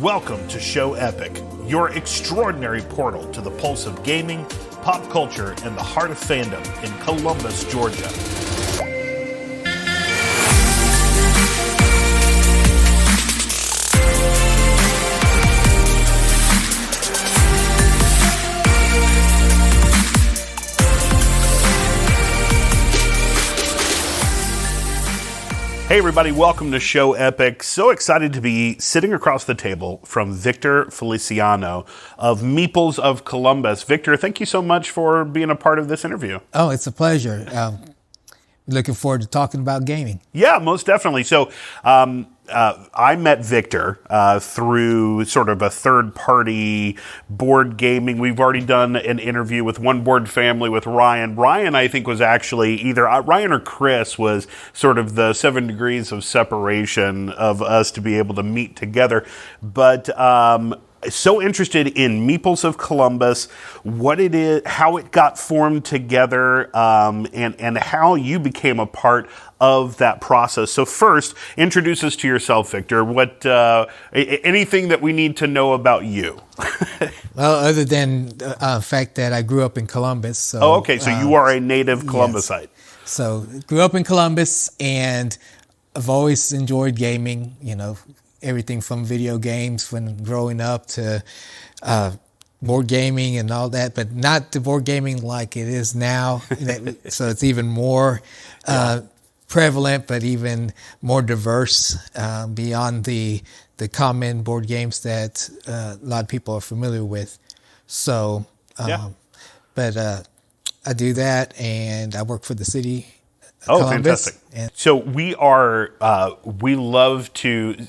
Welcome to Show Epic, your extraordinary portal to the pulse of gaming, pop culture, and the heart of fandom in Columbus, Georgia. Hey everybody, welcome to Show Epic. So excited to be sitting across the table from Victor Feliciano of Meeples of Columbus. Victor, thank you so much for being a part of this interview. Oh, it's a pleasure. Looking forward to talking about gaming. Yeah, most definitely. So I met Victor through sort of a third-party board gaming. We've already done an interview with One Board Family with Ryan. Ryan, I think, was actually either Ryan or Chris was sort of the 7 degrees of separation of us to be able to meet together. But so interested in Meeples of Columbus, what it is, how it got formed together, and how you became a part of that process. So first, introduce us to yourself, Victor. What anything that we need to know about you? Well, other than the fact that I grew up in Columbus. So, okay. So you are a native Columbusite. Yes. So grew up in Columbus, and I've always enjoyed gaming. You know, everything from video games when growing up to board gaming and all that, but not the board gaming like it is now. So it's even more prevalent, but even more diverse beyond the common board games that a lot of people are familiar with. So, but I do that, and I work for the city. Columbus. Fantastic. So we love to,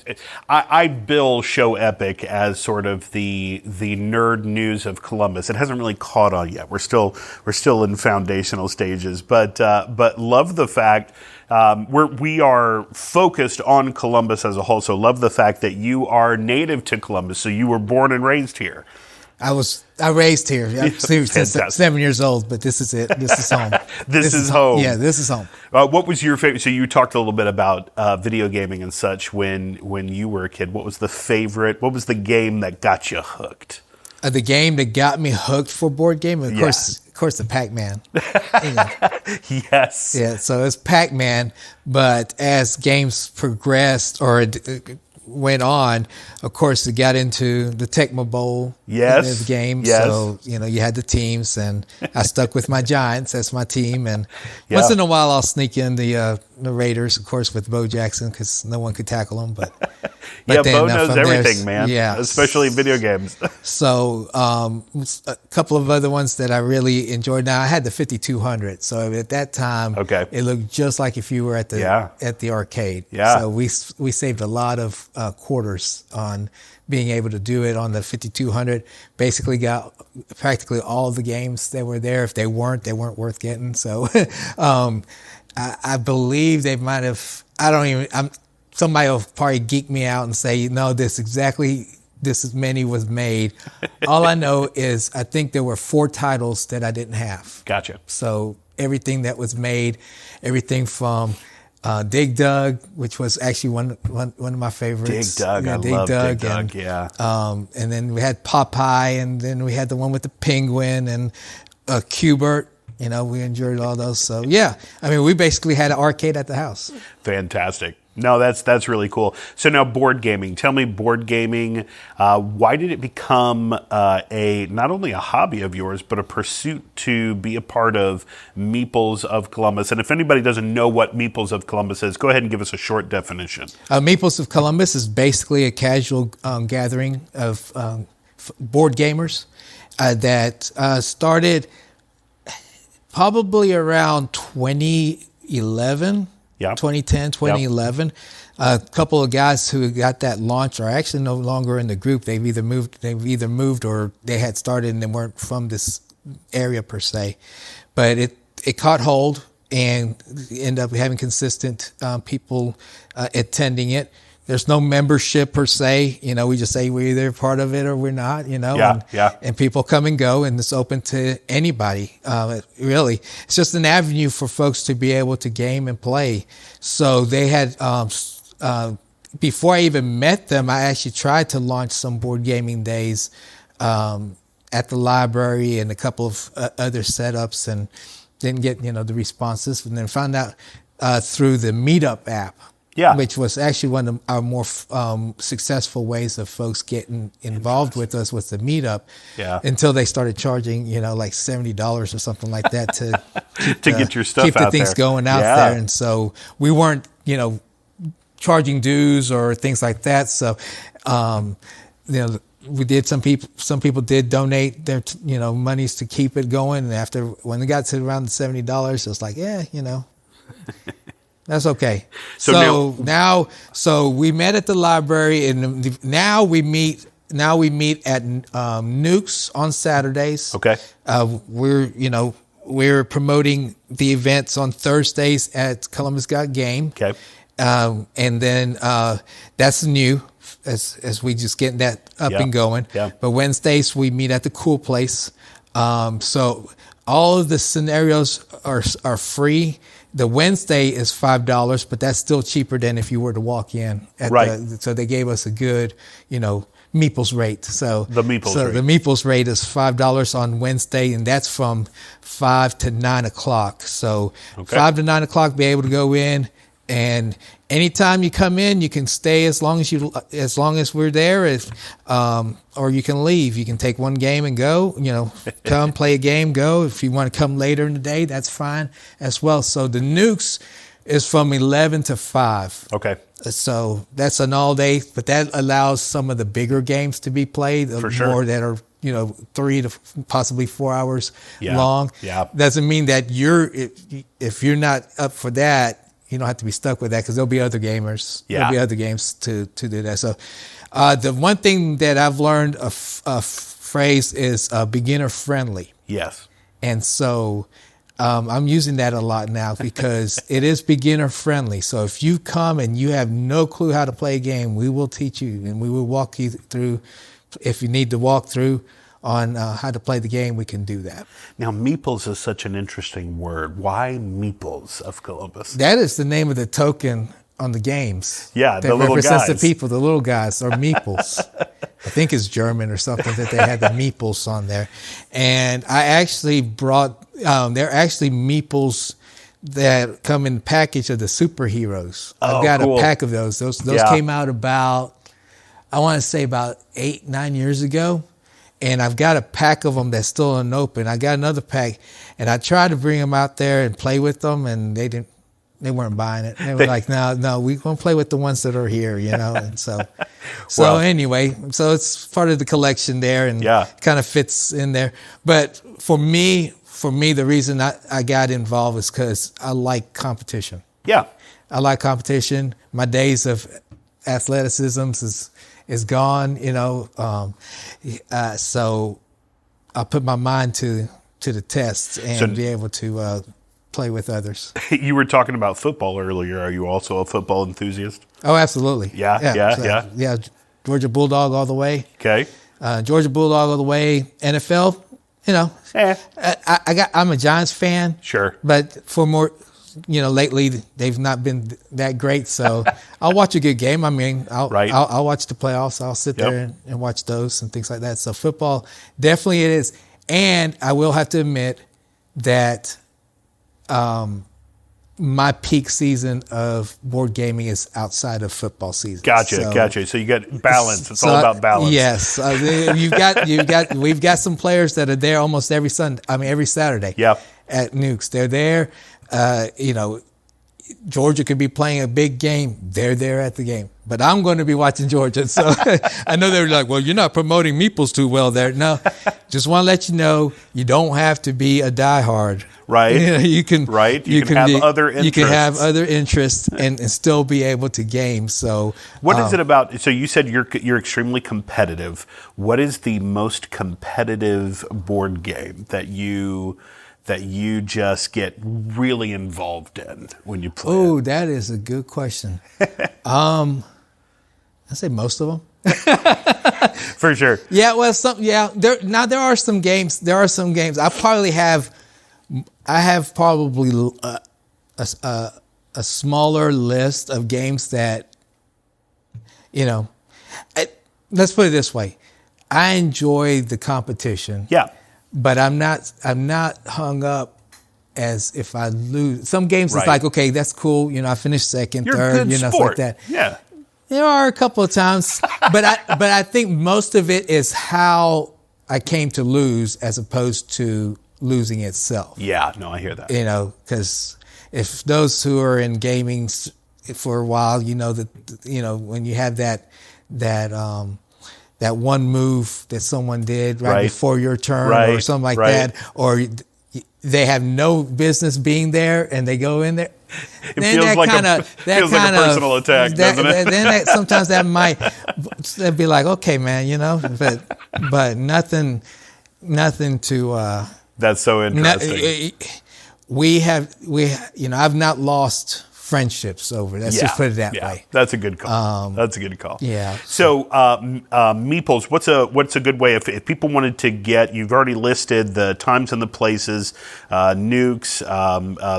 I bill Show Epic as sort of the nerd news of Columbus. It hasn't really caught on yet. We're still in foundational stages, but love the fact we are focused on Columbus as a whole. So love the fact that you are native to Columbus. So you were born and raised here. I raised here. I'm since 7 years old, but this is it. This is home. This is home. Yeah, this is home. What was your favorite? So you talked a little bit about video gaming and such when you were a kid. What was the favorite? What was the game that got you hooked? The game that got me hooked for board game, of course, the Pac-Man. Yes. Yeah. So it's Pac-Man, but as games progressed or went on, of course, it got into the Tecmo Bowl game. Yes. So, you had the teams, and I stuck with my Giants as my team. And once in a while, I'll sneak in the Raiders, of course, with Bo Jackson, because no one could tackle him. But Bo knows everything, man. Yeah. Especially video games. So a couple of other ones that I really enjoyed. Now, I had the 5200. So at that time, it looked just like if you were at the arcade. Yeah. So we saved a lot of quarters on being able to do it on the 5200. Basically got practically all the games that were there. If they weren't worth getting. So I believe they might have, somebody will probably geek me out and say, no, this as many was made. All I know is I think there were 4 titles that I didn't have. Gotcha. So everything that was made, everything from Dig Dug, which was actually one of my favorites. Dig Dug, I love Dig Dug, and then we had Popeye, and then we had the one with the penguin and Cubert. We enjoyed all those. So we basically had an arcade at the house. Fantastic. No, that's really cool. So now board gaming. Tell me, board gaming, why did it become not only a hobby of yours, but a pursuit to be a part of Meeples of Columbus? And if anybody doesn't know what Meeples of Columbus is, go ahead and give us a short definition. Meeples of Columbus is basically a casual gathering of board gamers that started probably around 2011. 2010, 2011. A couple of guys who got that launch are actually no longer in the group. They've either moved or they had started and they weren't from this area per se. But it caught hold and ended up having consistent people attending it. There's no membership per se. We just say we're either part of it or we're not, and people come and go, and it's open to anybody. Really, it's just an avenue for folks to be able to game and play. So they had before I even met them, I actually tried to launch some board gaming days at the library and a couple of other setups, and didn't get the responses, and then found out through the Meetup app. Yeah. Which was actually one of our more successful ways of folks getting involved with us with the Meetup. Yeah. Until they started charging, like $70 or something like that to get your stuff keep the out things there. Going out there. And so we weren't, charging dues or things like that. So, we did some people did donate their monies to keep it going. And when it got to around the $70, it was like, that's okay. So we met at the library, and now we meet at Nukes on Saturdays. Okay. We're promoting the events on Thursdays at Columbus Got Game. Okay. And then that's new as we just getting that up and going. Yeah. But Wednesdays we meet at the Cool Place. So all of the scenarios are free. The Wednesday is $5, but that's still cheaper than if you were to walk in. So they gave us a good, Meeples rate. So the Meeples rate is $5 on Wednesday, and that's from 5 to 9 o'clock. So 5 to 9 o'clock, be able to go in, and anytime you come in, you can stay as long as we're there. Or you can leave. You can take one game and go. Come play a game, go. If you want to come later in the day, that's fine as well. So the Nukes is from 11 to 5. Okay. So that's an all day, but that allows some of the bigger games to be played. For sure. More that are 3 to possibly 4 hours long. Yeah. Doesn't mean that if you're not up for that, you don't have to be stuck with that, because there'll be other gamers. Yeah. There'll be other games to do that. So the one thing that I've learned a phrase is beginner friendly. Yes. And so I'm using that a lot now because it is beginner friendly. So if you come and you have no clue how to play a game, we will teach you, and we will walk you through. If you need to walk through on how to play the game, we can do that. Now, Meeples is such an interesting word. Why Meeples of Columbus? That is the name of the token on the games. Yeah, the little guys. That represents the people, the little guys, or Meeples. I think it's German or something that they had the Meeples on there. And I actually brought, they're actually Meeples that come in the package of the superheroes. I've got a pack of those. Those came out about 8-9 years ago. And I've got a pack of them that's still unopened. I got another pack, and I tried to bring them out there and play with them, and they weren't buying it. They were like, no, we're going to play with the ones that are here, And so anyway, so it's part of the collection there, and kind of fits in there. But for me, the reason I got involved is because I like competition. Yeah. I like competition. My days of athleticism is gone, so I put my mind to the test and be able to play with others. You were talking about football earlier. Are you also a football enthusiast? Oh, absolutely. Yeah. Georgia Bulldog all the way. Okay. Georgia Bulldog all the way. NFL, I'm a Giants fan. Sure. But for more, lately they've not been that great. So I'll watch a good game. I mean, I'll watch the playoffs. I'll sit there and watch those and things like that. So football, definitely it is. And I will have to admit that my peak season of board gaming is outside of football season. Gotcha. So you got balance. It's all about balance. Yes. We've got some players that are there almost every Saturday. Yeah. At Nukes. They're there. Georgia could be playing a big game. They're there at the game. But I'm going to be watching Georgia. So I know they're like, well, you're not promoting Meeples too well there. No, just want to let you know, you don't have to be a diehard. Right. You can have other interests. You can have other interests and still be able to game. So what is it about? So you said you're extremely competitive. What is the most competitive board game that you just get really involved in when you play? Oh, that is a good question. I say most of them. For sure. Yeah, well, there are some games. I have probably a smaller list of games that let's put it this way. I enjoy the competition. Yeah. But I'm not hung up as if I lose. Some games it's like, okay, that's cool. I finished second, third, stuff like that. Yeah. There are a couple of times, but I think most of it is how I came to lose as opposed to losing itself. Yeah, no, I hear that. Because if those who are in gaming for a while, when you have that one move that someone did right before your turn or something like that, or they have no business being there and they go in there. It feels like a personal attack, doesn't it? Then sometimes that might be like, okay, man, but nothing to. That's so interesting. I've not lost friendships over. Let's just put it that way. That's a good call. Yeah. So, Meeples, what's a good way if people wanted to get? You've already listed the times and the places, nukes,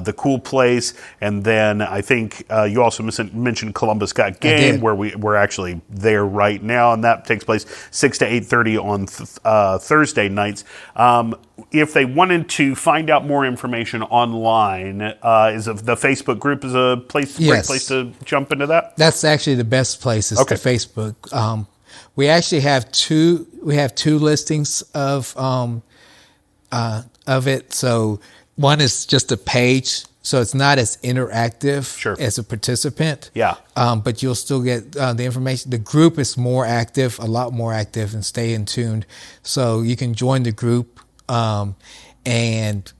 the cool place, and then I think you also mentioned Columbus Got Game, where we're actually there right now, and that takes place 6 to 8:30 on Thursday nights. If they wanted to find out more information online, the Facebook group is a great place to jump into that? That's actually the best place is the Facebook. We actually have two listings of it. So one is just a page, so it's not as interactive as a participant. Yeah. But you'll still get the information. The group is more active, a lot more active, and stay in tuned. So you can join the group. And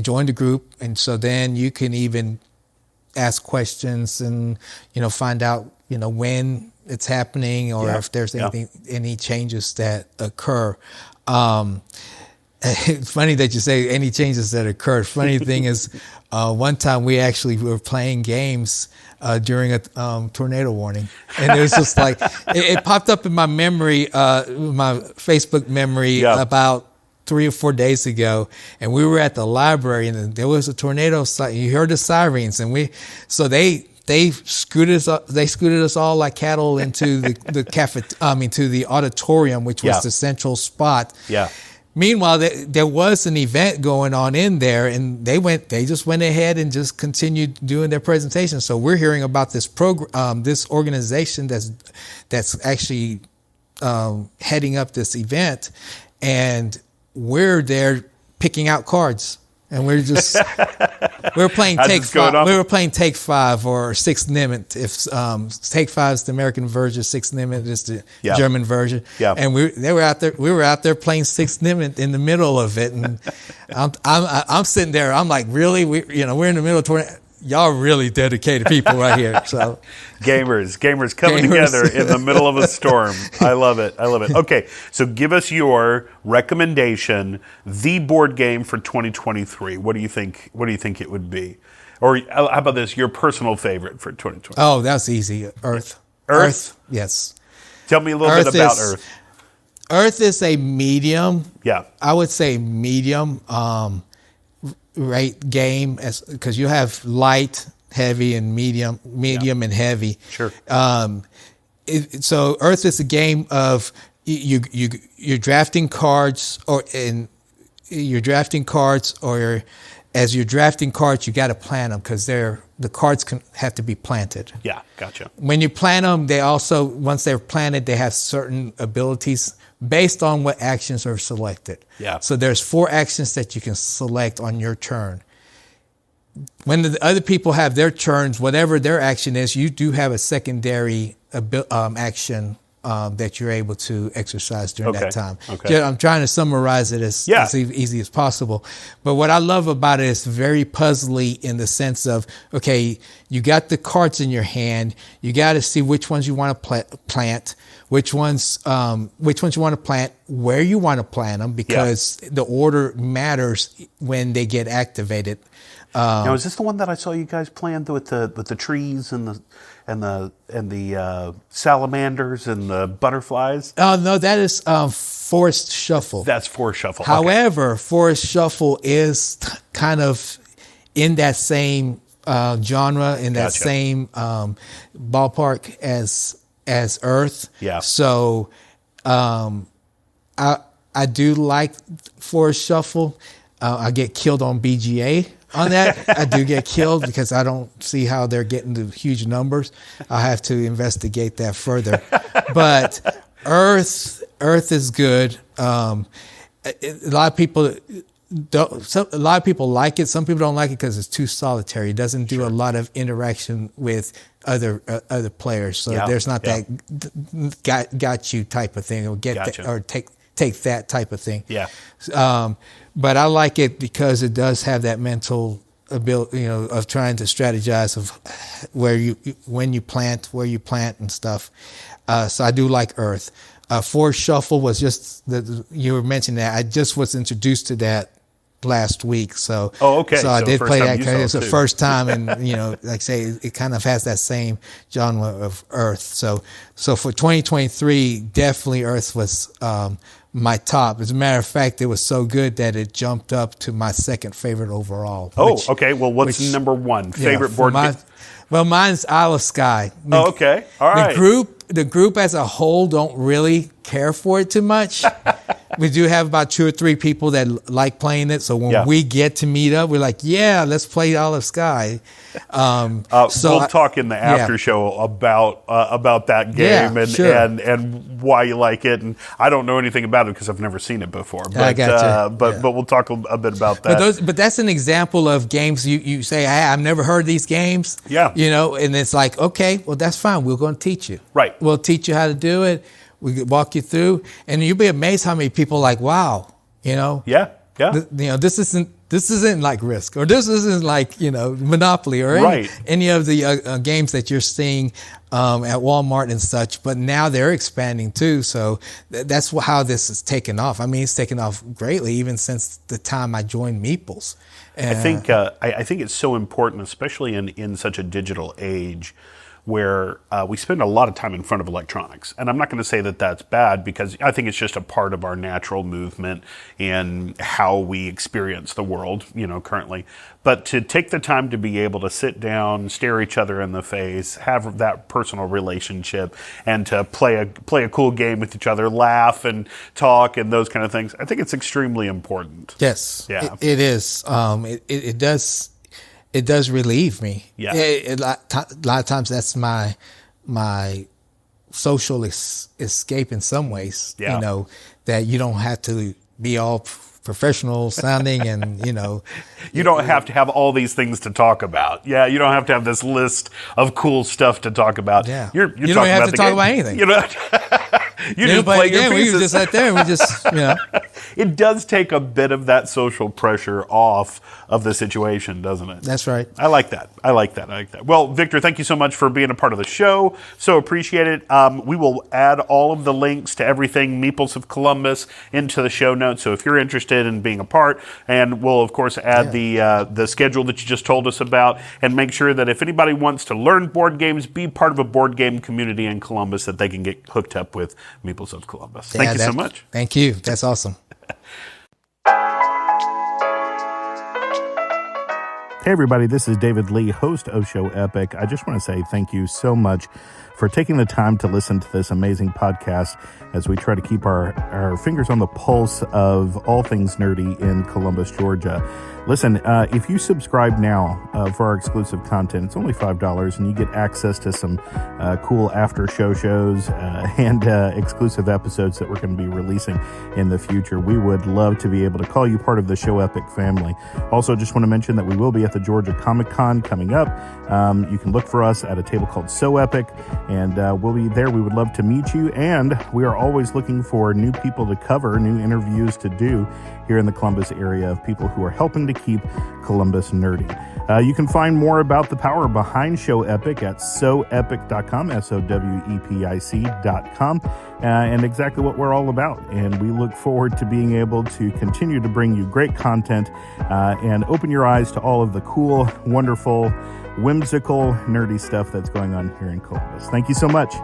join the group, and so then you can even ask questions and find out when it's happening or if there's any changes that occur. It's funny that you say any changes that occur. Funny thing is, one time we actually were playing games during a tornado warning, and it was just like it popped up in my memory, my Facebook memory about 3 or 4 days ago, and we were at the library, and there was a tornado. You heard the sirens, and they scooted us all like cattle into to the auditorium, which was the central spot. Yeah. Meanwhile, there was an event going on in there, and they just went ahead and just continued doing their presentation. So we're hearing about this program, this organization that's actually heading up this event, and we're there picking out cards, and we were playing Take 5. We were playing Take 5 or Six Nimmt. If Take 5 is the American version, Six Nimmt is the German version. Yeah. And we were out there playing Six Nimmt in the middle of it, and I'm sitting there. I'm like, really? We're in the middle of tornado. Y'all really dedicated people right here. So, gamers coming together in the middle of a storm. I love it. Okay, so give us your recommendation, the board game for 2023. What do you think it would be? Or how about this? Your personal favorite for 2023? Oh, that's easy. Earth. Earth. Yes. Tell me a little bit about Earth. Earth is a medium. Yeah. I would say medium. Game because you have light, heavy, and medium and heavy. Sure. So Earth is a game of you're drafting cards, or as you're drafting cards, you got to plant them because the cards have to be planted. Yeah, gotcha. When you plant them, they also, once they're planted, they have certain abilities based on what actions are selected. Yeah. So there's 4 actions that you can select on your turn. When the other people have their turns, whatever their action is, you do have a secondary action that you're able to exercise during that time. Okay. I'm trying to summarize it as easy as possible. But what I love about it is very puzzly in the sense of, okay, you got the cards in your hand. You got to see which ones you want to plant, which ones you want to plant, where you want to plant them, because the order matters when they get activated. Now, is this the one that I saw you guys playing with the trees and the salamanders and the butterflies? Oh no, that is Forest Shuffle. That's Forest Shuffle. However, Forest Shuffle is kind of in that same genre, in that same ballpark as as Earth. Yeah. So I do like Forest Shuffle. I get killed on BGA on that. I do get killed because I don't see how they're getting to huge numbers. I have to investigate that further. But Earth is good. A lot of people like it. Some people don't like it because it's too solitary. It doesn't do a lot of interaction with other players. So there's not that got you type of thing, or take that type of thing. Yeah. But I like it because it does have that mental ability, of trying to strategize of when you plant, where you plant and stuff. So I do like Earth. Forest Shuffle was just you were mentioning that. I just was introduced to that last week. So okay. So I did play that because it's the too. first time, and like I say, it kind of has that same genre of Earth. So for 2023, definitely Earth was my top. As a matter of fact, it was so good that it jumped up to my second favorite overall. Okay. Well, what's number one favorite board game? Well, mine's Isle of Skye. Okay. All right. The group as a whole don't really care for it too much. We do have about 2 or 3 people that like playing it. So when we get to meet up, we're like, let's play Isle of Skye. We'll talk in the after show about that game and why you like it. And I don't know anything about it because I've never seen it before. But, I gotcha. But we'll talk a bit about that. But that's an example of games you say, hey, I've never heard these games. Yeah. And it's like, okay, well, that's fine. We're going to teach you. Right. We'll teach you how to do it. We could walk you through, and you'll be amazed how many people are like, wow, Yeah. This isn't like Risk, or this isn't like, Monopoly, or any of the games that you're seeing at Walmart and such. But now they're expanding too. So that's how this is taken off. I mean, it's taken off greatly, even since the time I joined Meeples. I think it's so important, especially in such a digital age, where we spend a lot of time in front of electronics. And I'm not going to say that that's bad, because I think it's just a part of our natural movement and how we experience the world, currently. But to take the time to be able to sit down, stare each other in the face, have that personal relationship, and to play a cool game with each other, laugh and talk and those kind of things, I think it's extremely important. Yes, yeah, it is. It does. It does relieve me. Yeah. A lot of times that's my social escape in some ways. Yeah. That you don't have to be all professional sounding and, You don't have to have all these things to talk about. Yeah, you don't have to have this list of cool stuff to talk about. Yeah. You don't have to talk about anything. You just play your pieces. We just sat there and we just, It does take a bit of that social pressure off of the situation, doesn't it? That's right. I like that. Well, Victor, thank you so much for being a part of the show. So appreciate it. We will add all of the links to everything Meeples of Columbus into the show notes. So if you're interested in being a part, and we'll of course add the schedule that you just told us about, and make sure that if anybody wants to learn board games, be part of a board game community in Columbus, that they can get hooked up with Meeples of Columbus. Thank you so much. Thank you. That's awesome. Hey everybody, this is David Lee, host of Show Epic. I just want to say thank you so much for taking the time to listen to this amazing podcast as we try to keep our fingers on the pulse of all things nerdy in Columbus, Georgia. Listen, if you subscribe now for our exclusive content, it's only $5, and you get access to some cool after-show shows and exclusive episodes that we're going to be releasing in the future. We would love to be able to call you part of the Show Epic family. Also, just want to mention that we will be at the Georgia Comic Con coming up. You can look for us at a table called So Epic, and we'll be there. We would love to meet you, and we are always looking for new people to cover, new interviews to do here in the Columbus area of people who are helping to keep Columbus nerdy. You can find more about the power behind Show Epic at soepic.com, sowepic.com, and exactly what we're all about. And we look forward to being able to continue to bring you great content and open your eyes to all of the cool, wonderful, whimsical, nerdy stuff that's going on here in Columbus. Thank you so much.